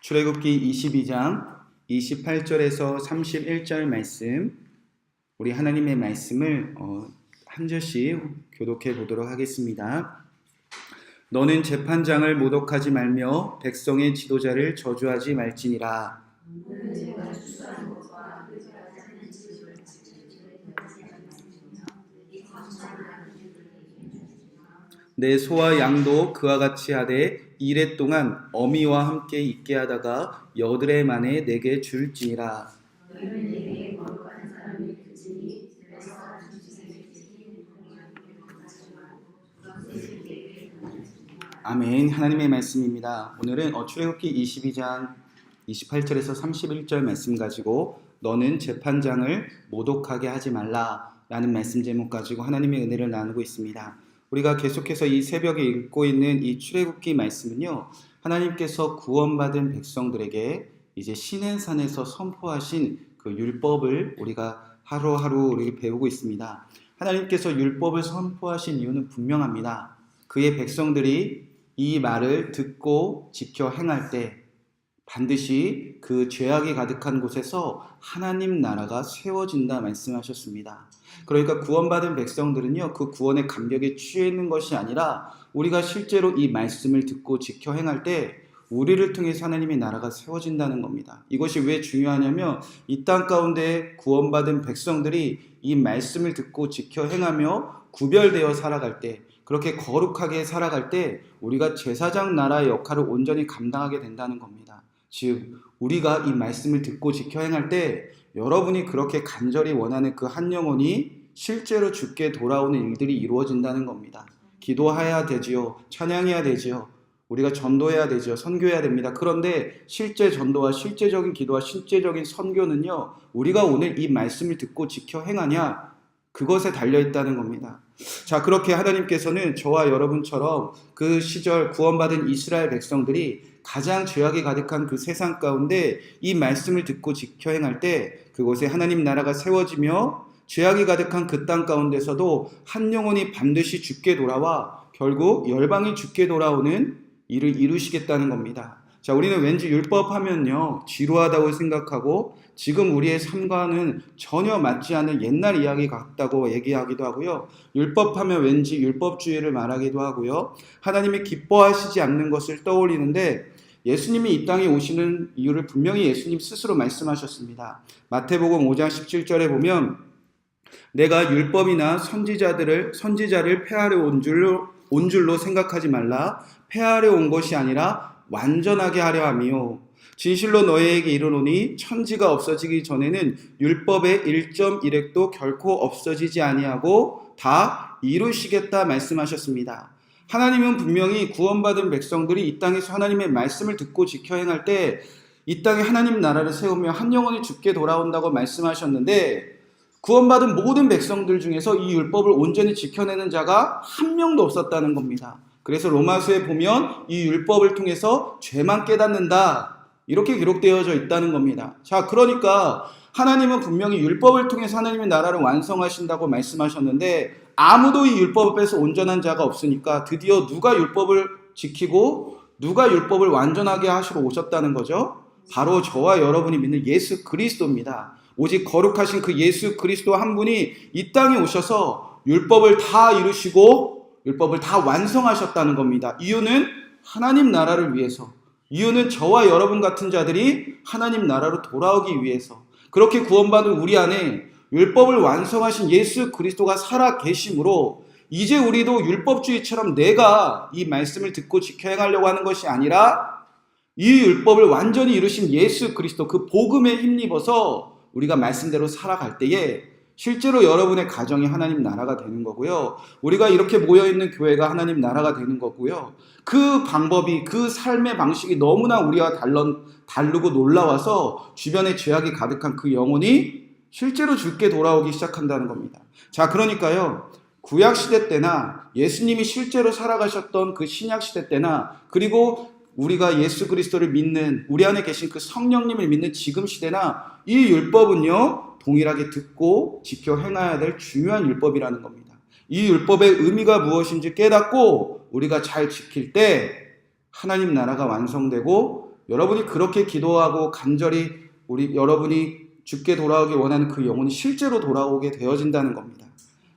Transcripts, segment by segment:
출애굽기 22장 28절에서 31절 말씀, 우리 하나님의 말씀을 한 절씩 교독해 보도록 하겠습니다. 너는 재판장을 모독하지 말며 백성의 지도자를 저주하지 말지니라. 내 소와 양도 그와 같이 하되 이레 동안 어미와 함께 있게 하다가 여드레 만에 내게 줄지니라. 아멘. 하나님의 말씀입니다. 오늘은 출애굽기 22장 28절에서 31절 말씀 가지고 너는 재판장을 모독하게 하지 말라 라는 말씀 제목 가지고 하나님의 은혜를 나누고 있습니다. 우리가 계속해서 이 새벽에 읽고 있는 이 출애굽기 말씀은요, 하나님께서 구원받은 백성들에게 이제 시내산에서 선포하신 그 율법을 우리가 하루하루 우리 배우고 있습니다. 하나님께서 율법을 선포하신 이유는 분명합니다. 그의 백성들이 이 말을 듣고 지켜 행할 때 반드시 그 죄악이 가득한 곳에서 하나님 나라가 세워진다 말씀하셨습니다. 그러니까 구원받은 백성들은요, 그 구원의 감격에 취해 있는 것이 아니라 우리가 실제로 이 말씀을 듣고 지켜 행할 때 우리를 통해서 하나님의 나라가 세워진다는 겁니다. 이것이 왜 중요하냐면 이 땅 가운데 구원받은 백성들이 이 말씀을 듣고 지켜 행하며 구별되어 살아갈 때, 그렇게 거룩하게 살아갈 때 우리가 제사장 나라의 역할을 온전히 감당하게 된다는 겁니다. 즉 우리가 이 말씀을 듣고 지켜 행할 때 여러분이 그렇게 간절히 원하는 그 한 영혼이 실제로 주께 돌아오는 일들이 이루어진다는 겁니다. 기도해야 되지요. 찬양해야 되지요. 우리가 전도해야 되죠. 선교해야 됩니다. 그런데 실제 전도와 실제적인 기도와 실제적인 선교는요, 우리가 오늘 이 말씀을 듣고 지켜 행하냐, 그것에 달려있다는 겁니다. 자, 그렇게 하나님께서는 저와 여러분처럼 그 시절 구원받은 이스라엘 백성들이 가장 죄악이 가득한 그 세상 가운데 이 말씀을 듣고 지켜 행할 때 그곳에 하나님 나라가 세워지며 죄악이 가득한 그 땅 가운데서도 한 영혼이 반드시 주께 돌아와 결국 열방이 주께 돌아오는 일을 이루시겠다는 겁니다. 자, 우리는 왠지 율법 하면요, 지루하다고 생각하고 지금 우리의 삶과는 전혀 맞지 않는 옛날 이야기 같다고 얘기하기도 하고요. 율법 하면 왠지 율법주의를 말하기도 하고요. 하나님이 기뻐하시지 않는 것을 떠올리는데 예수님이 이 땅에 오시는 이유를 분명히 예수님 스스로 말씀하셨습니다. 마태복음 5장 17절에 보면 내가 율법이나 선지자를 폐하려 온 줄로 생각하지 말라. 폐하려 온 것이 아니라 완전하게 하려 함이요. 진실로 너희에게 이르노니 천지가 없어지기 전에는 율법의 1.1획도 결코 없어지지 아니하고 다 이루시겠다 말씀하셨습니다. 하나님은 분명히 구원받은 백성들이 이 땅에서 하나님의 말씀을 듣고 지켜 행할 때 이 땅에 하나님 나라를 세우며 한 영혼이 주께 돌아온다고 말씀하셨는데 구원받은 모든 백성들 중에서 이 율법을 온전히 지켜내는 자가 한 명도 없었다는 겁니다. 그래서 로마서에 보면 이 율법을 통해서 죄만 깨닫는다 이렇게 기록되어져 있다는 겁니다. 자, 그러니까 하나님은 분명히 율법을 통해서 하나님의 나라를 완성하신다고 말씀하셨는데 아무도 이 율법에서 온전한 자가 없으니까 드디어 누가 율법을 지키고 누가 율법을 완전하게 하시러 오셨다는 거죠? 바로 저와 여러분이 믿는 예수 그리스도입니다. 오직 거룩하신 그 예수 그리스도 한 분이 이 땅에 오셔서 율법을 다 이루시고 율법을 다 완성하셨다는 겁니다. 이유는 하나님 나라를 위해서, 이유는 저와 여러분 같은 자들이 하나님 나라로 돌아오기 위해서, 그렇게 구원받은 우리 안에 율법을 완성하신 예수 그리스도가 살아 계심으로 이제 우리도 율법주의처럼 내가 이 말씀을 듣고 지켜 행하려고 하는 것이 아니라 이 율법을 완전히 이루신 예수 그리스도 그 복음에 힘입어서 우리가 말씀대로 살아갈 때에 실제로 여러분의 가정이 하나님 나라가 되는 거고요. 우리가 이렇게 모여있는 교회가 하나님 나라가 되는 거고요. 그 방법이, 그 삶의 방식이 너무나 우리와 다르고 놀라워서 주변에 죄악이 가득한 그 영혼이 실제로 주께 돌아오기 시작한다는 겁니다. 자, 그러니까요, 구약시대 때나 예수님이 실제로 살아가셨던 그 신약시대 때나 그리고 우리가 예수 그리스도를 믿는 우리 안에 계신 그 성령님을 믿는 지금 시대나 이 율법은요, 동일하게 듣고 지켜 행해야 될 중요한 율법이라는 겁니다. 이 율법의 의미가 무엇인지 깨닫고 우리가 잘 지킬 때 하나님 나라가 완성되고 여러분이 그렇게 기도하고 간절히 여러분이 주께 돌아오기 원하는 그 영혼이 실제로 돌아오게 되어진다는 겁니다.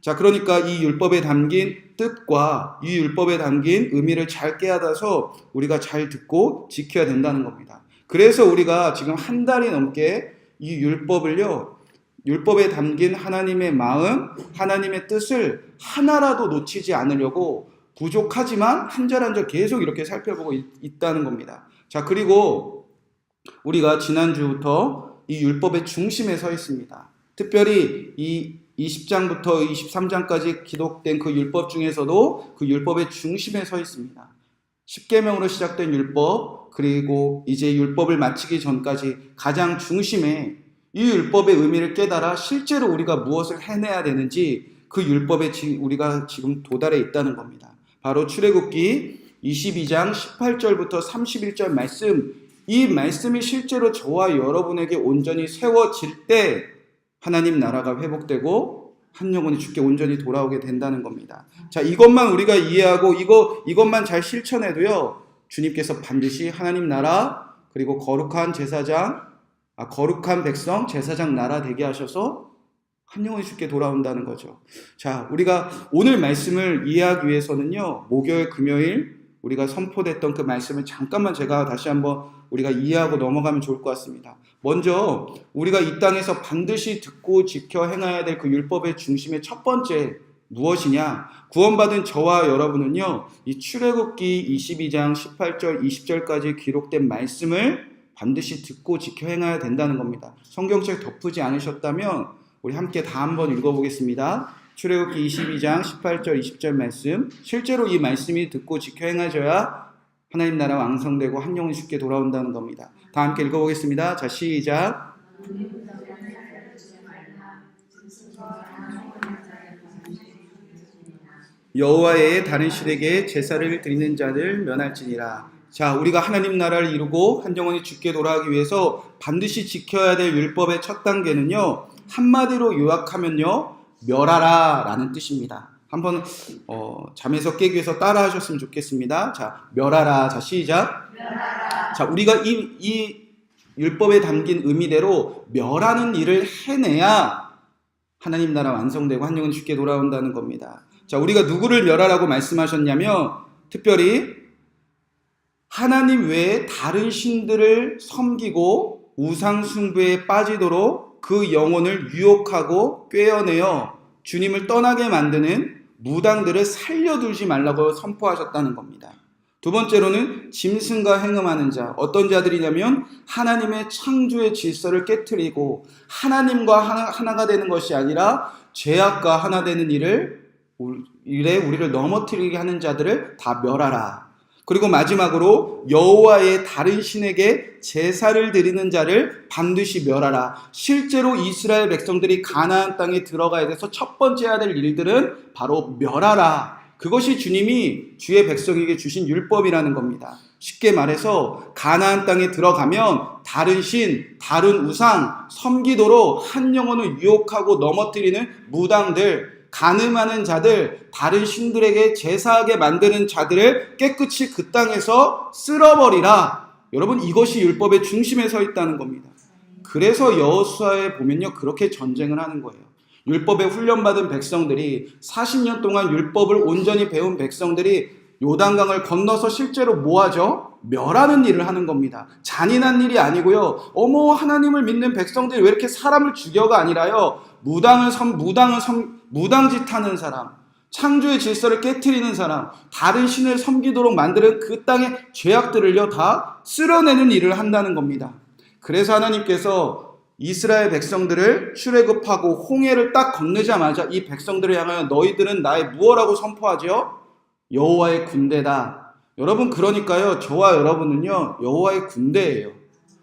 자, 그러니까 이 율법에 담긴 뜻과 이 율법에 담긴 의미를 잘 깨닫아서 우리가 잘 듣고 지켜야 된다는 겁니다. 그래서 우리가 지금 한 달이 넘게 이 율법에 담긴 하나님의 마음, 하나님의 뜻을 하나라도 놓치지 않으려고 부족하지만 한 절 한 절 계속 이렇게 살펴보고 있다는 겁니다. 자, 그리고 우리가 지난주부터 이 율법의 중심에 서 있습니다. 특별히 이 20장부터 23장까지 기록된 그 율법 중에서도 그 율법의 중심에 서 있습니다. 십계명으로 시작된 율법, 그리고 이제 율법을 마치기 전까지 가장 중심에 이 율법의 의미를 깨달아 실제로 우리가 무엇을 해내야 되는지 그 율법에 우리가 지금 도달해 있다는 겁니다. 바로 출애굽기 22장 18절부터 31절 말씀, 이 말씀이 실제로 저와 여러분에게 온전히 세워질 때 하나님 나라가 회복되고 한 영혼이 주께 온전히 돌아오게 된다는 겁니다. 자, 이것만 우리가 이해하고 이것만 잘 실천해도요, 주님께서 반드시 하나님 나라, 그리고 거룩한 백성, 제사장 나라 되게 하셔서 한 영혼이 주께 돌아온다는 거죠. 자, 우리가 오늘 말씀을 이해하기 위해서는요, 목요일, 금요일 우리가 선포됐던 그 말씀을 잠깐만 제가 다시 한번 우리가 이해하고 넘어가면 좋을 것 같습니다. 먼저 우리가 이 땅에서 반드시 듣고 지켜 행해야 될 그 율법의 중심의 첫 번째 무엇이냐? 구원받은 저와 여러분은요, 이 출애굽기 22장 18절 20절까지 기록된 말씀을 반드시 듣고 지켜 행해야 된다는 겁니다. 성경책 덮으지 않으셨다면 우리 함께 다 한번 읽어보겠습니다. 출애굽기 22장 18절 20절 말씀, 실제로 이 말씀이 듣고 지켜 행하셔야 하나님 나라 왕성되고 한 영혼이 쉽게 돌아온다는 겁니다. 다 함께 읽어보겠습니다. 자, 시작. 여호와의 다른 신에게 제사를 드리는 자들 면할지니라. 자, 우리가 하나님 나라를 이루고 한 영혼이 주께 돌아가기 위해서 반드시 지켜야 될 율법의 첫 단계는요, 한마디로 요약하면요, 멸하라 라는 뜻입니다. 한번 잠에서 깨기 위해서 따라 하셨으면 좋겠습니다. 자, 멸하라. 자, 시작. 멸하라. 자, 우리가 이 율법에 담긴 의미대로 멸하는 일을 해내야 하나님 나라 완성되고 한 영혼이 주께 돌아온다는 겁니다. 자, 우리가 누구를 멸하라고 말씀하셨냐면 특별히 하나님 외에 다른 신들을 섬기고 우상 숭배에 빠지도록 그 영혼을 유혹하고 꿰어내어 주님을 떠나게 만드는 무당들을 살려두지 말라고 선포하셨다는 겁니다. 두 번째로는 짐승과 행음하는 자, 어떤 자들이냐면 하나님의 창조의 질서를 깨트리고 하나님과 하나가 되는 것이 아니라 죄악과 하나 되는 일에 우리를 넘어뜨리게 하는 자들을 다 멸하라. 그리고 마지막으로 여호와의 다른 신에게 제사를 드리는 자를 반드시 멸하라. 실제로 이스라엘 백성들이 가나안 땅에 들어가야 돼서 첫 번째 해야 될 일들은 바로 멸하라. 그것이 주님이 주의 백성에게 주신 율법이라는 겁니다. 쉽게 말해서 가나안 땅에 들어가면 다른 신, 다른 우상 섬기도록 한 영혼을 유혹하고 넘어뜨리는 무당들, 간음하는 자들, 다른 신들에게 제사하게 만드는 자들을 깨끗이 그 땅에서 쓸어버리라. 여러분, 이것이 율법의 중심에 서 있다는 겁니다. 그래서 여호수아에 보면요, 그렇게 전쟁을 하는 거예요. 율법에 훈련받은 백성들이 40년 동안 율법을 온전히 배운 백성들이 요단강을 건너서 실제로 뭐 하죠? 멸하는 일을 하는 겁니다. 잔인한 일이 아니고요. 하나님을 믿는 백성들이 왜 이렇게 사람을 죽여가 아니라요. 무당짓 하는 사람, 창조의 질서를 깨트리는 사람, 다른 신을 섬기도록 만드는 그 땅의 죄악들을요, 다 쓸어내는 일을 한다는 겁니다. 그래서 하나님께서 이스라엘 백성들을 출애굽하고 홍해를 딱 건너자마자 이 백성들을 향하여 너희들은 나의 무엇이라고 선포하죠? 여호와의 군대다. 여러분, 그러니까요, 저와 여러분은요, 여호와의 군대예요.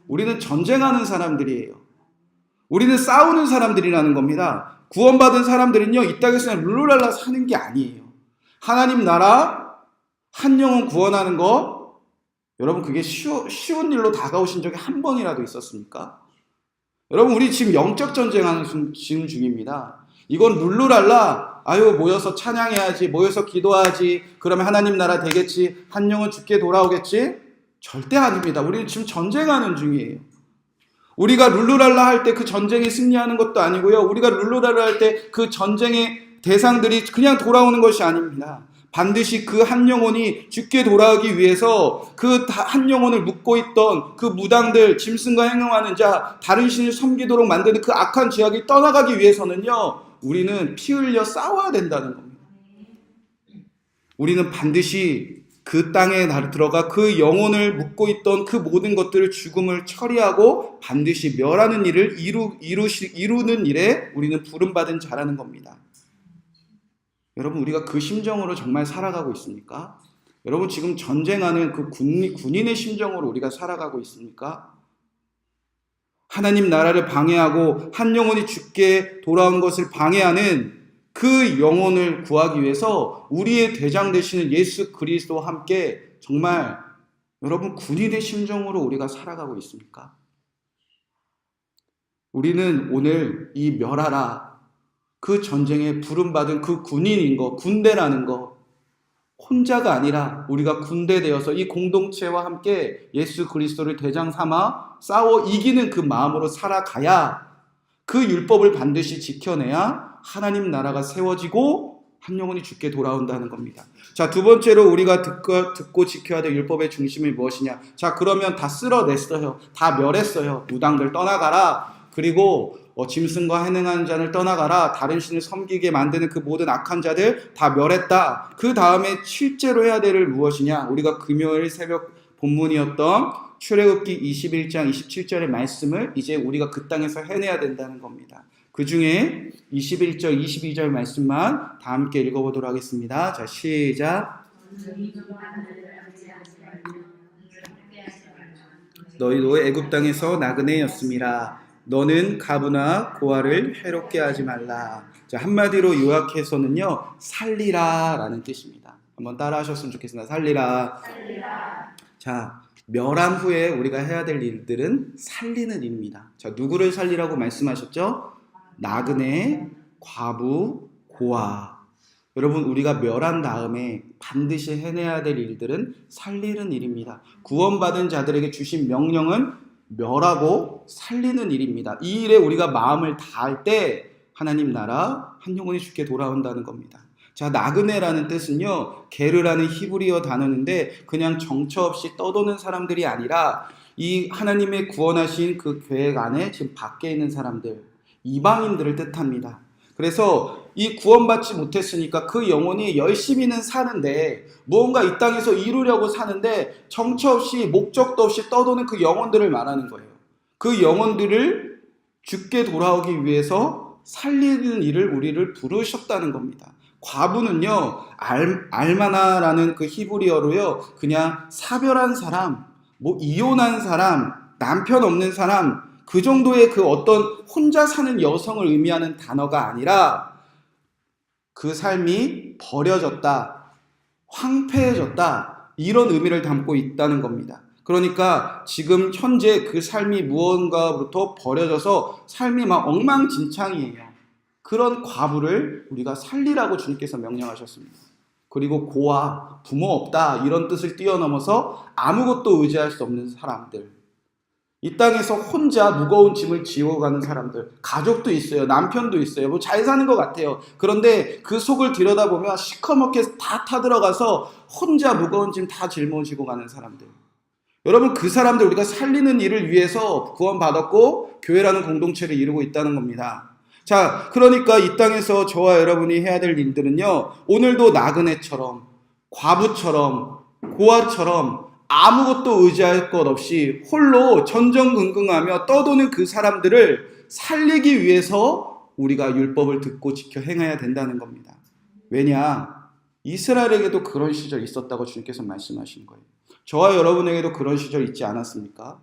우리는 전쟁하는 사람들이에요. 우리는 싸우는 사람들이라는 겁니다. 구원받은 사람들은요, 이 땅에서 그냥 룰루랄라 사는 게 아니에요. 하나님 나라 한 영혼 구원하는 거, 여러분, 그게 쉬운 일로 다가오신 적이 한 번이라도 있었습니까? 여러분, 우리 지금 영적 전쟁하는 중입니다. 이건 룰루랄라, 모여서 찬양해야지, 모여서 기도하지, 그러면 하나님 나라 되겠지, 한 영혼 주께 돌아오겠지. 절대 아닙니다. 우리는 지금 전쟁하는 중이에요. 우리가 룰루랄라 할 때 그 전쟁에 승리하는 것도 아니고요. 우리가 룰루랄라 할 때 그 전쟁의 대상들이 그냥 돌아오는 것이 아닙니다. 반드시 그 한 영혼이 죽게 돌아오기 위해서 그 한 영혼을 묶고 있던 그 무당들, 짐승과 행동하는 자, 다른 신을 섬기도록 만드는 그 악한 죄악이 떠나가기 위해서는요, 우리는 피 흘려 싸워야 된다는 겁니다. 우리는 반드시 그 땅에 들어가 그 영혼을 묶고 있던 그 모든 것들을 죽음을 처리하고 반드시 멸하는 일을 이루는 일에 우리는 부름받은 자라는 겁니다. 여러분, 우리가 그 심정으로 정말 살아가고 있습니까? 여러분, 지금 전쟁하는 그 군인의 심정으로 우리가 살아가고 있습니까? 하나님 나라를 방해하고 한 영혼이 죽게 돌아온 것을 방해하는 그 영혼을 구하기 위해서 우리의 대장 되시는 예수 그리스도와 함께 정말 여러분 군인의 심정으로 우리가 살아가고 있습니까? 우리는 오늘 이 멸하라 그 전쟁에 부름받은 그 군인인 거, 군대라는 거 혼자가 아니라 우리가 군대 되어서 이 공동체와 함께 예수 그리스도를 대장 삼아 싸워 이기는 그 마음으로 살아가야 그 율법을 반드시 지켜내야 하나님 나라가 세워지고 한 영혼이 죽게 돌아온다는 겁니다. 자, 두 번째로 우리가 듣고 지켜야 될 율법의 중심이 무엇이냐? 자, 그러면 다 쓸어냈어요. 다 멸했어요. 무당들 떠나가라. 그리고 짐승과 행행하는 자를 떠나가라. 다른 신을 섬기게 만드는 그 모든 악한 자들 다 멸했다. 그 다음에 실제로 해야 될 일은 무엇이냐? 우리가 금요일 새벽 본문이었던 출애굽기 21장 27절의 말씀을 이제 우리가 그 땅에서 해내야 된다는 겁니다. 그 중에 21절, 22절 말씀만 다 함께 읽어보도록 하겠습니다. 자, 시작. 너희도 애굽 땅에서 나그네였음이라. 너는 가부나 고아를 해롭게 하지 말라. 자, 한마디로 요약해서는요, 살리라 라는 뜻입니다. 한번 따라 하셨으면 좋겠습니다. 살리라. 자, 멸한 후에 우리가 해야 될 일들은 살리는 일입니다. 자, 누구를 살리라고 말씀하셨죠? 나그네, 과부, 고아. 여러분, 우리가 멸한 다음에 반드시 해내야 될 일들은 살리는 일입니다. 구원받은 자들에게 주신 명령은 멸하고 살리는 일입니다. 이 일에 우리가 마음을 다할 때 하나님 나라 한 영혼이 죽게 돌아온다는 겁니다. 자, 나그네라는 뜻은요, 게르라는 히브리어 단어인데 그냥 정처 없이 떠도는 사람들이 아니라 이 하나님의 구원하신 그 계획 안에 지금 밖에 있는 사람들, 이방인들을 뜻합니다. 그래서 이 구원받지 못했으니까 그 영혼이 열심히는 사는데 무언가 이 땅에서 이루려고 사는데 정처 없이 목적도 없이 떠도는 그 영혼들을 말하는 거예요. 그 영혼들을 죽게 돌아오기 위해서 살리는 일을 우리를 부르셨다는 겁니다. 과부는요, 알마나라는 그 히브리어로요, 그냥 사별한 사람, 이혼한 사람, 남편 없는 사람, 그 정도의 그 어떤 혼자 사는 여성을 의미하는 단어가 아니라 그 삶이 버려졌다, 황폐해졌다, 이런 의미를 담고 있다는 겁니다. 그러니까 지금 현재 그 삶이 무언가로부터 버려져서 삶이 막 엉망진창이에요. 그런 과부를 우리가 살리라고 주님께서 명령하셨습니다. 그리고 고아, 부모 없다, 이런 뜻을 뛰어넘어서 아무것도 의지할 수 없는 사람들, 이 땅에서 혼자 무거운 짐을 지고 가는 사람들, 가족도 있어요, 남편도 있어요, 잘 사는 것 같아요. 그런데 그 속을 들여다보면 시커멓게 다 타들어가서 혼자 무거운 짐 다 짊어지고 가는 사람들. 여러분, 그 사람들 우리가 살리는 일을 위해서 구원받았고 교회라는 공동체를 이루고 있다는 겁니다. 자, 그러니까 이 땅에서 저와 여러분이 해야 될 일들은요, 오늘도 나그네처럼, 과부처럼, 고아처럼 아무것도 의지할 것 없이 홀로 전전긍긍하며 떠도는 그 사람들을 살리기 위해서 우리가 율법을 듣고 지켜 행해야 된다는 겁니다. 왜냐? 이스라엘에게도 그런 시절이 있었다고 주님께서 말씀하신 거예요. 저와 여러분에게도 그런 시절 있지 않았습니까?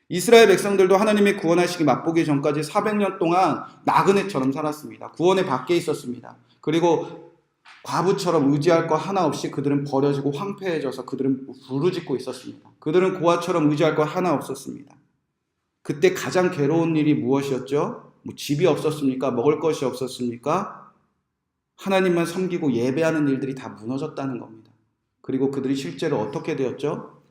이스라엘 백성들도 하나님의 구원하시기 맛보기 전까지 400년 동안 나그네처럼 살았습니다. 구원의 밖에 있었습니다. 그리고 과부처럼 의지할 것 하나 없이 그들은 버려지고 황폐해져서 그들은 부르짖고 있었습니다. 그들은 고아처럼 의지할 것 하나 없었습니다. 그때 가장 괴로운 일이 무엇이었죠? 집이 없었습니까? 먹을 것이 없었습니까? 하나님만 섬기고 예배하는 일들이 다 무너졌다는 겁니다. 그리고 그들이 실제로 어떻게 되었죠?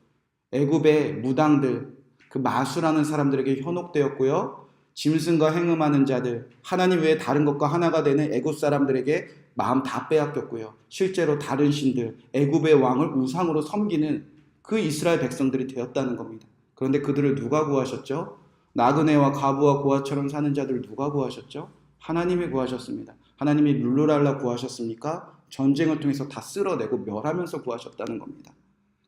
애굽의 무당들, 그 마술하는 사람들에게 현혹되었고요. 짐승과 행음하는 자들, 하나님 외에 다른 것과 하나가 되는 애굽 사람들에게 마음 다 빼앗겼고요. 실제로 다른 신들, 애굽의 왕을 우상으로 섬기는 그 이스라엘 백성들이 되었다는 겁니다. 그런데 그들을 누가 구하셨죠? 나그네와 과부와 고아처럼 사는 자들을 누가 구하셨죠? 하나님이 구하셨습니다. 하나님이 룰루랄라 구하셨습니까? 전쟁을 통해서 다 쓸어내고 멸하면서 구하셨다는 겁니다.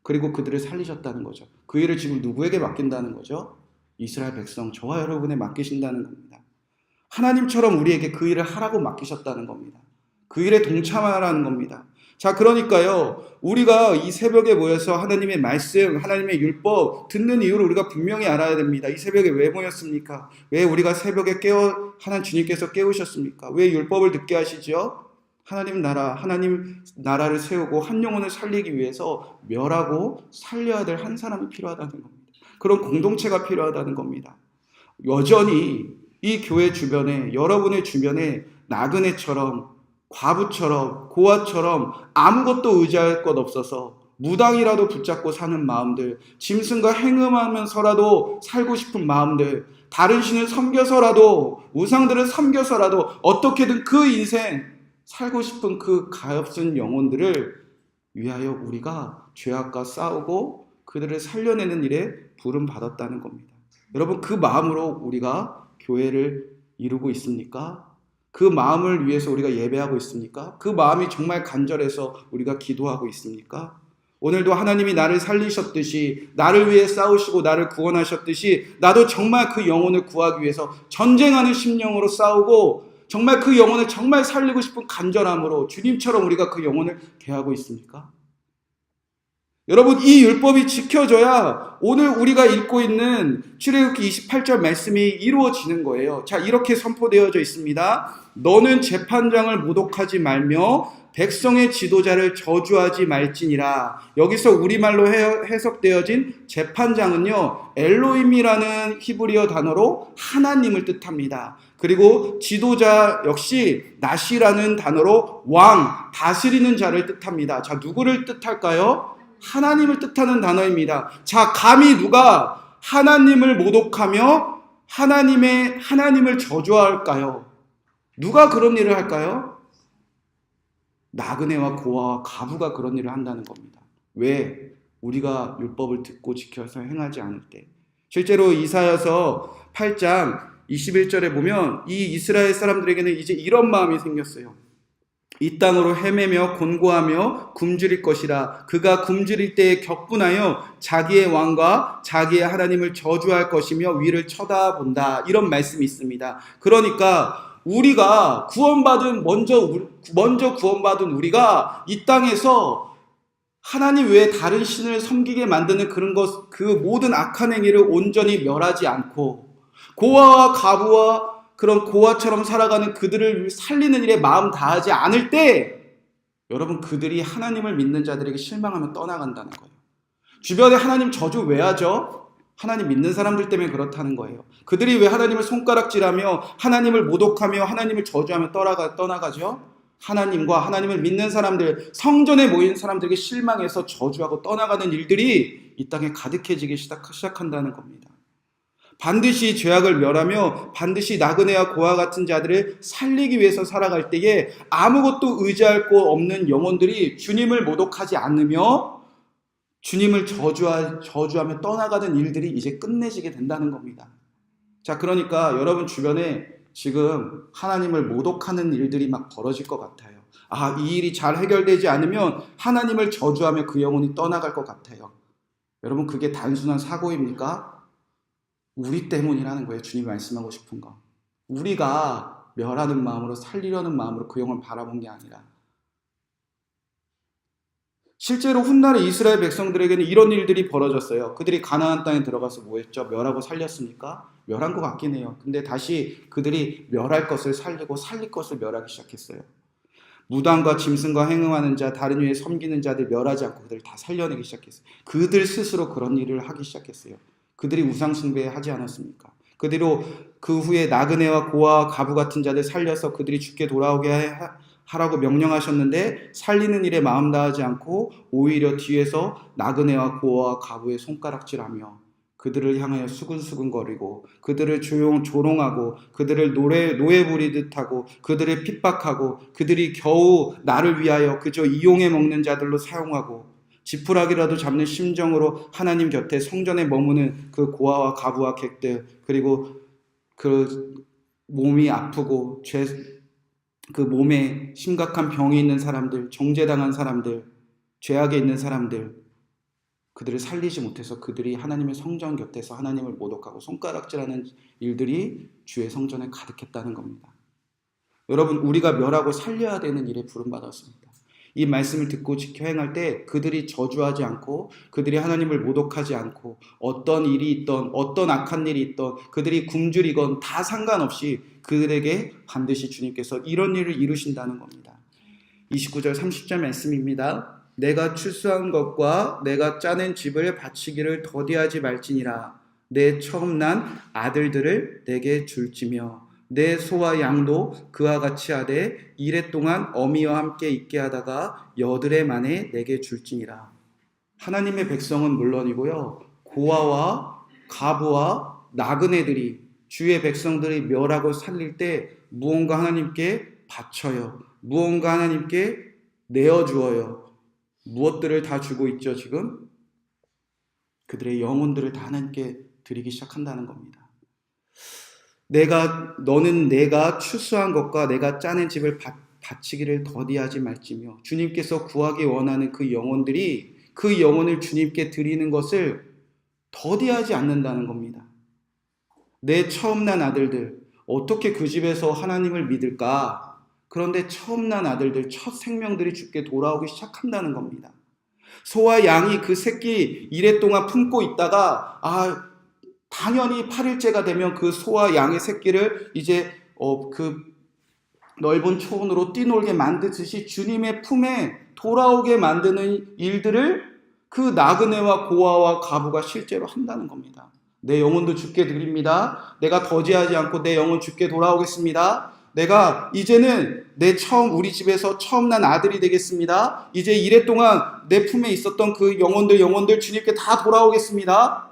그리고 그들을 살리셨다는 거죠. 그 일을 지금 누구에게 맡긴다는 거죠? 이스라엘 백성, 저와 여러분에 맡기신다는 겁니다. 하나님처럼 우리에게 그 일을 하라고 맡기셨다는 겁니다. 그 일에 동참하라는 겁니다. 자, 그러니까요, 우리가 이 새벽에 모여서 하나님의 말씀, 하나님의 율법 듣는 이유를 우리가 분명히 알아야 됩니다. 이 새벽에 왜 모였습니까? 왜 우리가 새벽에 하나님 주님께서 깨우셨습니까? 왜 율법을 듣게 하시죠? 하나님 나라를 세우고 한 영혼을 살리기 위해서 멸하고 살려야 될 한 사람이 필요하다는 겁니다. 그런 공동체가 필요하다는 겁니다. 여전히 이 교회 주변에, 여러분의 주변에 나그네처럼, 과부처럼, 고아처럼 아무것도 의지할 것 없어서 무당이라도 붙잡고 사는 마음들, 짐승과 행음하면서라도 살고 싶은 마음들, 다른 신을 섬겨서라도, 우상들을 섬겨서라도 어떻게든 그 인생 살고 싶은 그 가엾은 영혼들을 위하여 우리가 죄악과 싸우고 그들을 살려내는 일에 부름받았다는 겁니다. 여러분, 그 마음으로 우리가 교회를 이루고 있습니까? 그 마음을 위해서 우리가 예배하고 있습니까? 그 마음이 정말 간절해서 우리가 기도하고 있습니까? 오늘도 하나님이 나를 살리셨듯이, 나를 위해 싸우시고 나를 구원하셨듯이 나도 정말 그 영혼을 구하기 위해서 전쟁하는 심령으로 싸우고 정말 그 영혼을 정말 살리고 싶은 간절함으로 주님처럼 우리가 그 영혼을 대하고 있습니까? 여러분, 이 율법이 지켜져야 오늘 우리가 읽고 있는 출애굽기 28절 말씀이 이루어지는 거예요. 자, 이렇게 선포되어져 있습니다. 너는 재판장을 모독하지 말며 백성의 지도자를 저주하지 말지니라. 여기서 우리말로 해석되어진 재판장은요, 엘로힘이라는 히브리어 단어로 하나님을 뜻합니다. 그리고 지도자 역시 나시라는 단어로 왕, 다스리는 자를 뜻합니다. 자, 누구를 뜻할까요? 하나님을 뜻하는 단어입니다. 자, 감히 누가 하나님을 모독하며 하나님을 저주할까요? 누가 그런 일을 할까요? 나그네와 고아와 과부가 그런 일을 한다는 겁니다. 왜? 우리가 율법을 듣고 지켜서 행하지 않을 때. 실제로 이사야서 8장 21절에 보면 이 이스라엘 사람들에게는 이제 이런 마음이 생겼어요. 이 땅으로 헤매며 곤고하며 굶주릴 것이라. 그가 굶주릴 때에 격분하여 자기의 왕과 자기의 하나님을 저주할 것이며 위를 쳐다본다. 이런 말씀이 있습니다. 그러니까 우리가 먼저 구원받은 우리가 이 땅에서 하나님 외에 다른 신을 섬기게 만드는 그 모든 악한 행위를 온전히 멸하지 않고 고아와 과부와 그런 고아처럼 살아가는 그들을 살리는 일에 마음 다하지 않을 때 여러분, 그들이 하나님을 믿는 자들에게 실망하며 떠나간다는 거예요. 주변에 하나님 저주 왜 하죠? 하나님 믿는 사람들 때문에 그렇다는 거예요. 그들이 왜 하나님을 손가락질하며 하나님을 모독하며 하나님을 저주하며 떠나가죠? 하나님과 하나님을 믿는 사람들, 성전에 모인 사람들에게 실망해서 저주하고 떠나가는 일들이 이 땅에 가득해지기 시작한다는 겁니다. 반드시 죄악을 멸하며 반드시 나그네와 고아 같은 자들을 살리기 위해서 살아갈 때에 아무것도 의지할 곳 없는 영혼들이 주님을 모독하지 않으며 주님을 저주하며 떠나가는 일들이 이제 끝내지게 된다는 겁니다. 자, 그러니까 여러분 주변에 지금 하나님을 모독하는 일들이 막 벌어질 것 같아요. 이 일이 잘 해결되지 않으면 하나님을 저주하며 그 영혼이 떠나갈 것 같아요. 여러분, 그게 단순한 사고입니까? 우리 때문이라는 거예요. 주님이 말씀하고 싶은 거. 우리가 멸하는 마음으로 살리려는 마음으로 그 영을 바라본 게 아니라, 실제로 훗날에 이스라엘 백성들에게는 이런 일들이 벌어졌어요. 그들이 가나안 땅에 들어가서 뭐 했죠? 멸하고 살렸습니까? 멸한 것 같긴 해요. 근데 다시 그들이 멸할 것을 살리고 살릴 것을 멸하기 시작했어요. 무당과 짐승과 행음하는 자, 다른 위에 섬기는 자들 멸하지 않고 그들을 다 살려내기 시작했어요. 그들 스스로 그런 일을 하기 시작했어요. 그들이 우상 숭배하지 않았습니까? 그대로 그 후에 나그네와 고아와 과부 같은 자들 살려서 그들이 죽게 돌아오게 하라고 명령하셨는데 살리는 일에 마음 다하지 않고 오히려 뒤에서 나그네와 고아와 과부의 손가락질하며 그들을 향하여 수근수근거리고 그들을 조롱하고 그들을 노예 부리듯 하고 그들을 핍박하고 그들이 겨우 나를 위하여 그저 이용해 먹는 자들로 사용하고 지푸라기라도 잡는 심정으로 하나님 곁에 성전에 머무는 그 고아와 과부와 객들, 그리고 그 몸이 아프고 그 몸에 심각한 병이 있는 사람들, 정죄당한 사람들, 죄악에 있는 사람들, 그들을 살리지 못해서 그들이 하나님의 성전 곁에서 하나님을 모독하고 손가락질하는 일들이 주의 성전에 가득했다는 겁니다. 여러분, 우리가 멸하고 살려야 되는 일에 부름받았습니다. 이 말씀을 듣고 지켜 행할 때 그들이 저주하지 않고 그들이 하나님을 모독하지 않고 어떤 일이 있던 어떤 악한 일이 있던 그들이 굶주리건 다 상관없이 그들에게 반드시 주님께서 이런 일을 이루신다는 겁니다. 29절 30절 말씀입니다. 내가 출소한 것과 내가 짜낸 집을 바치기를 더디하지 말지니라. 내 처음 난 아들들을 내게 줄지며 내 소와 양도 그와 같이 하되 이래 동안 어미와 함께 있게 하다가 여드레 만에 내게 줄지니라. 하나님의 백성은 물론이고요, 고아와 과부와 나그네들이 주의 백성들이 멸하고 살릴 때 무언가 하나님께 바쳐요. 무언가 하나님께 내어주어요. 무엇들을 다 주고 있죠. 지금 그들의 영혼들을 다 하나님께 드리기 시작한다는 겁니다. 너는 내가 추수한 것과 내가 짜낸 집을 바치기를 더디하지 말지며, 주님께서 구하기 원하는 그 영혼들이 그 영혼을 주님께 드리는 것을 더디하지 않는다는 겁니다. 내 처음 난 아들들, 어떻게 그 집에서 하나님을 믿을까? 그런데 처음 난 아들들, 첫 생명들이 주께 돌아오기 시작한다는 겁니다. 소와 양이 그 새끼 이래 동안 품고 있다가 당연히 8일째가 되면 그 소와 양의 새끼를 이제 그 넓은 초원으로 뛰놀게 만드듯이 주님의 품에 돌아오게 만드는 일들을 그 나그네와 고아와 과부가 실제로 한다는 겁니다. 내 영혼도 주께 드립니다. 내가 거지하지 않고 내 영혼 주께 돌아오겠습니다. 내가 이제는 우리 집에서 처음 난 아들이 되겠습니다. 이제 이래 동안 내 품에 있었던 그 영혼들 주님께 다 돌아오겠습니다.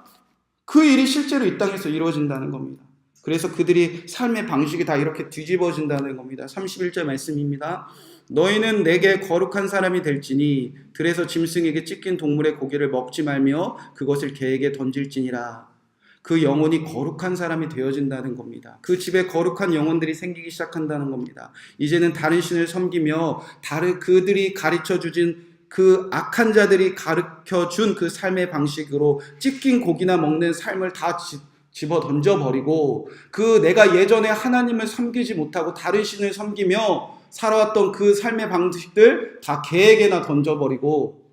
그 일이 실제로 이 땅에서 이루어진다는 겁니다. 그래서 그들이 삶의 방식이 다 이렇게 뒤집어진다는 겁니다. 31절 말씀입니다. 너희는 내게 거룩한 사람이 될지니 들에서 짐승에게 찢긴 동물의 고기를 먹지 말며 그것을 개에게 던질지니라. 그 영혼이 거룩한 사람이 되어진다는 겁니다. 그 집에 거룩한 영혼들이 생기기 시작한다는 겁니다. 이제는 다른 신을 섬기며 그들이 가르쳐주진 그 악한 자들이 가르쳐준 그 삶의 방식으로 찢긴 고기나 먹는 삶을 다 집어 던져버리고 내가 예전에 하나님을 섬기지 못하고 다른 신을 섬기며 살아왔던 그 삶의 방식들 다 개에게나 던져버리고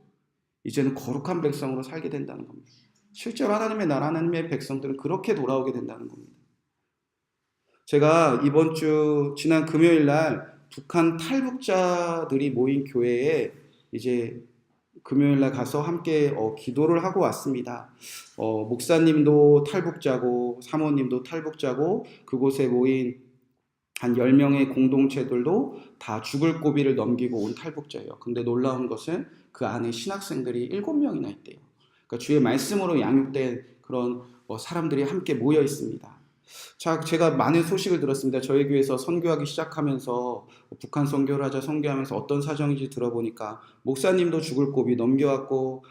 이제는 거룩한 백성으로 살게 된다는 겁니다. 실제로 하나님의 나라, 하나님의 백성들은 그렇게 돌아오게 된다는 겁니다. 제가 지난 금요일 날 북한 탈북자들이 모인 교회에 이제 금요일 날 가서 함께 기도를 하고 왔습니다. 목사님도 탈북자고 사모님도 탈북자고 그곳에 모인 한 10명의 공동체들도 다 죽을 고비를 넘기고 온 탈북자예요. 근데 놀라운 것은 그 안에 신학생들이 7명이나 있대요. 그러니까 주의 말씀으로 양육된 그런 사람들이 함께 모여 있습니다. 자, 제가 많은 소식을 들었습니다. 저희 교회에서 선교하기 시작하면서 북한 선교를 하자 선교하면서 어떤 사정인지 들어보니까 목사님도 죽을 고비 넘겨왔고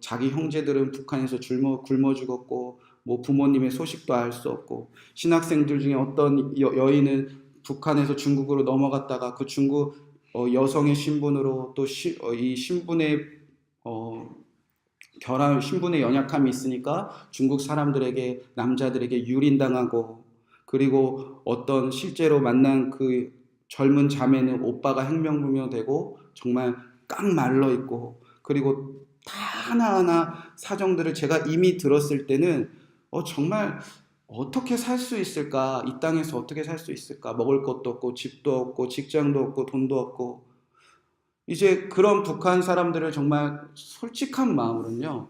자기 형제들은 북한에서 굶어 죽었고 부모님의 소식도 알 수 없고 신학생들 중에 어떤 여인은 북한에서 중국으로 넘어갔다가 그 중국 여성의 신분으로 또 이 신분의 신분의 연약함이 있으니까 중국 사람들에게 남자들에게 유린당하고 그리고 어떤 실제로 만난 그 젊은 자매는 오빠가 행명불명되고 정말 깡 말러 있고 그리고 다 하나하나 사정들을 제가 이미 들었을 때는 정말 어떻게 살 수 있을까? 이 땅에서 어떻게 살 수 있을까? 먹을 것도 없고 집도 없고 직장도 없고 돈도 없고 이제 그런 북한 사람들을 정말 솔직한 마음으로는요,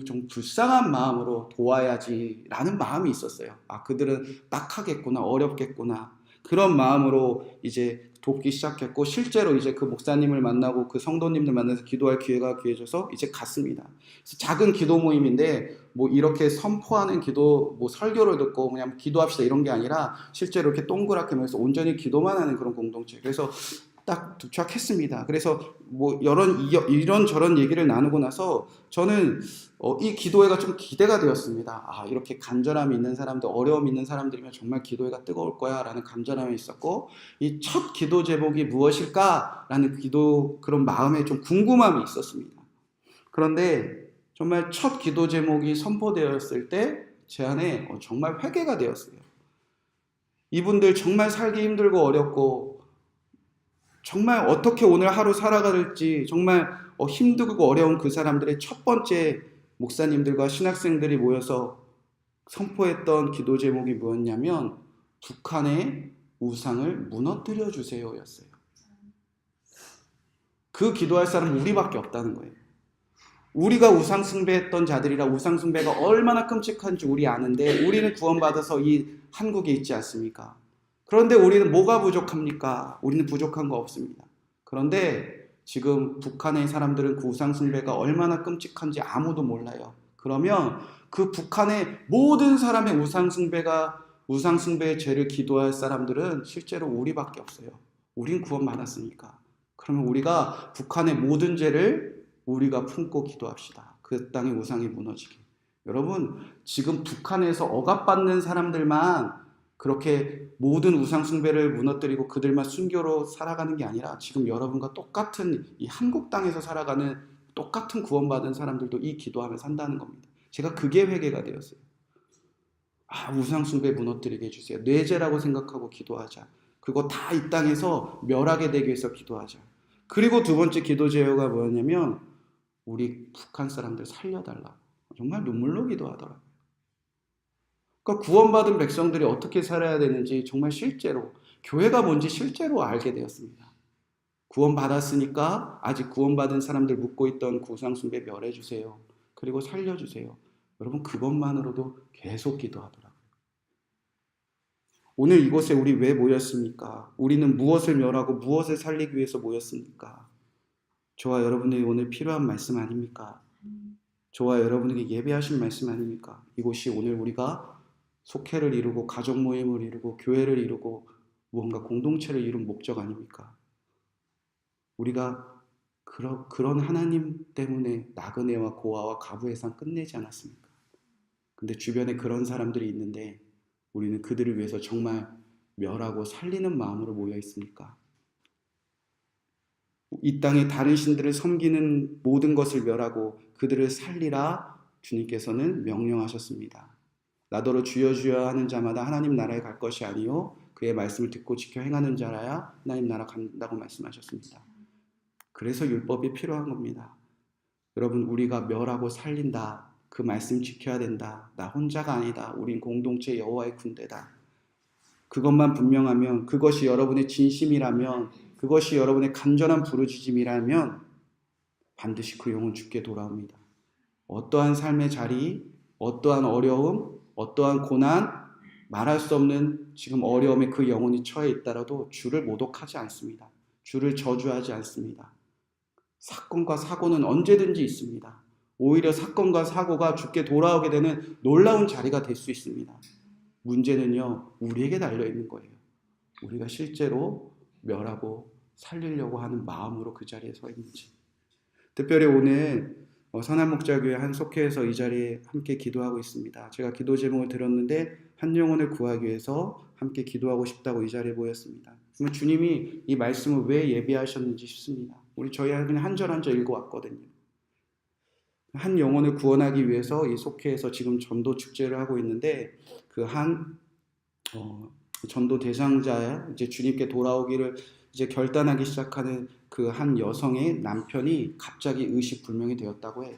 좀 불쌍한 마음으로 도와야지라는 마음이 있었어요. 그들은 딱하겠구나, 어렵겠구나. 그런 마음으로 이제 돕기 시작했고, 실제로 이제 그 목사님을 만나고 그 성도님들 만나서 기도할 기회가 기회져서 이제 갔습니다. 그래서 작은 기도 모임인데 뭐 이렇게 선포하는 기도, 뭐 설교를 듣고 그냥 기도합시다 이런 게 아니라 실제로 이렇게 동그랗게 모여서 온전히 기도만 하는 그런 공동체. 그래서 딱 도착했습니다. 그래서 뭐 이런 저런 얘기를 나누고 나서 저는 이 기도회가 좀 기대가 되었습니다. 아, 이렇게 간절함이 있는 사람들, 어려움이 있는 사람들이면 정말 기도회가 뜨거울 거야 라는 간절함이 있었고, 이 첫 기도 제목이 무엇일까? 라는 그런 마음에 좀 궁금함이 있었습니다. 그런데 정말 첫 기도 제목이 선포되었을 때 제 안에 정말 회개가 되었어요. 이분들 정말 살기 힘들고 어렵고 정말 어떻게 오늘 하루 살아갈지 정말 힘들고 어려운 그 사람들의 첫 번째 목사님들과 신학생들이 모여서 선포했던 기도 제목이 뭐였냐면 북한의 우상을 무너뜨려 주세요 였어요. 그 기도할 사람은 우리밖에 없다는 거예요. 우리가 우상 숭배했던 자들이라 우상 숭배가 얼마나 끔찍한지 우리 아는데 우리는 구원받아서 이 한국에 있지 않습니까? 그런데 우리는 뭐가 부족합니까? 우리는 부족한 거 없습니다. 그런데 지금 북한의 사람들은 그 우상 숭배가 얼마나 끔찍한지 아무도 몰라요. 그러면 그 북한의 모든 사람의 우상 숭배의 죄를 기도할 사람들은 실제로 우리밖에 없어요. 우린 구원받았으니까. 그러면 우리가 북한의 모든 죄를 우리가 품고 기도합시다. 그 땅의 우상이 무너지게. 여러분, 지금 북한에서 억압받는 사람들만 그렇게 모든 우상 숭배를 무너뜨리고 그들만 순교로 살아가는 게 아니라 지금 여러분과 똑같은 이 한국 땅에서 살아가는 똑같은 구원받은 사람들도 이 기도하며 산다는 겁니다. 제가 그게 회개가 되었어요. 아, 우상 숭배 무너뜨리게 해주세요. 뇌죄라고 생각하고 기도하자. 그리고 다 이 땅에서 멸하게 되기 위해서 기도하자. 그리고 두 번째 기도 제어가 뭐였냐면 우리 북한 사람들 살려달라고. 정말 눈물로 기도하더라고요. 그러니까 구원받은 백성들이 어떻게 살아야 되는지 정말 실제로 교회가 뭔지 실제로 알게 되었습니다. 구원받았으니까 아직 구원받은 사람들 묻고 있던 우상숭배 멸해주세요. 그리고 살려주세요. 여러분 그것만으로도 계속 기도하더라고요. 오늘 이곳에 우리 왜 모였습니까? 우리는 무엇을 멸하고 무엇을 살리기 위해서 모였습니까? 저와 여러분들이 오늘 필요한 말씀 아닙니까? 저와 여러분에게 예배하신 말씀 아닙니까? 이곳이 오늘 우리가 속회를 이루고 가족 모임을 이루고 교회를 이루고 무언가 공동체를 이룬 목적 아닙니까? 우리가 그런 하나님 때문에 나그네와 고아와 가부해상 끝내지 않았습니까? 근데 주변에 그런 사람들이 있는데 우리는 그들을 위해서 정말 멸하고 살리는 마음으로 모여 있습니까? 이 땅의 다른 신들을 섬기는 모든 것을 멸하고 그들을 살리라 주님께서는 명령하셨습니다. 나더러 주여 주여 하는 자마다 하나님 나라에 갈 것이 아니요 그의 말씀을 듣고 지켜 행하는 자라야 하나님 나라 간다고 말씀하셨습니다. 그래서 율법이 필요한 겁니다. 여러분 우리가 멸하고 살린다. 그 말씀 지켜야 된다. 나 혼자가 아니다. 우린 공동체 여호와의 군대다. 그것만 분명하면 그것이 여러분의 진심이라면 그것이 여러분의 간절한 부르짖음이라면 반드시 그 영혼 주께 돌아옵니다. 어떠한 삶의 자리, 어떠한 어려움, 어떠한 고난, 말할 수 없는 지금 어려움에 그 영혼이 처해 있다라도 주를 모독하지 않습니다. 주를 저주하지 않습니다. 사건과 사고는 언제든지 있습니다. 오히려 사건과 사고가 주께 돌아오게 되는 놀라운 자리가 될 수 있습니다. 문제는요, 우리에게 달려있는 거예요. 우리가 실제로 멸하고 살리려고 하는 마음으로 그 자리에 서 있는지. 특별히 오늘 선한목자교회 한 속회에서 이 자리에 함께 기도하고 있습니다. 제가 기도 제목을 들었는데 한 영혼을 구하기 위해서 함께 기도하고 싶다고 이 자리에 모였습니다. 그러면 주님이 이 말씀을 왜 예비하셨는지 싶습니다. 저희 한 절 한 절 읽어왔거든요. 한 영혼을 구원하기 위해서 이 속회에서 지금 전도 축제를 하고 있는데 그 한 전도 대상자 이제 주님께 돌아오기를 이제 결단하기 시작하는 그 한 여성의 남편이 갑자기 의식불명이 되었다고 해요.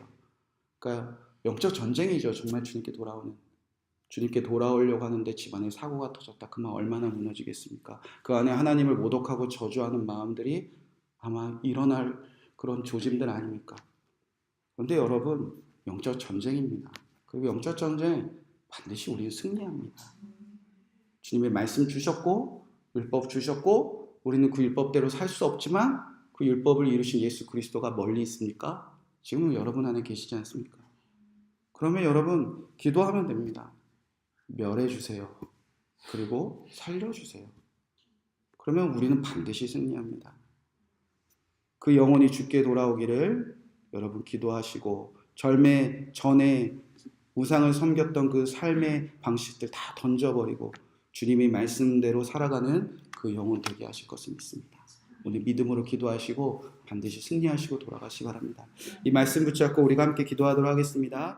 그러니까 영적 전쟁이죠. 정말 주님께 돌아오려고 하는데 집안에 사고가 터졌다. 그만 얼마나 무너지겠습니까? 그 안에 하나님을 모독하고 저주하는 마음들이 아마 일어날 그런 조짐들 아닙니까? 그런데 여러분 영적 전쟁입니다. 그리고 영적 전쟁 반드시 우리는 승리합니다. 주님의 말씀 주셨고 율법 주셨고 우리는 그 율법대로 살 수 없지만 그 율법을 이루신 예수 그리스도가 멀리 있습니까? 지금은 여러분 안에 계시지 않습니까? 그러면 여러분 기도하면 됩니다. 멸해 주세요. 그리고 살려주세요. 그러면 우리는 반드시 승리합니다. 그 영혼이 주께 돌아오기를 여러분 기도하시고 절매 전에 우상을 섬겼던 그 삶의 방식들 다 던져버리고 주님이 말씀대로 살아가는 그 영혼 되게 하실 것을 믿습니다. 오늘 믿음으로 기도하시고 반드시 승리하시고 돌아가시기 바랍니다. 이 말씀 붙잡고 우리가 함께 기도하도록 하겠습니다.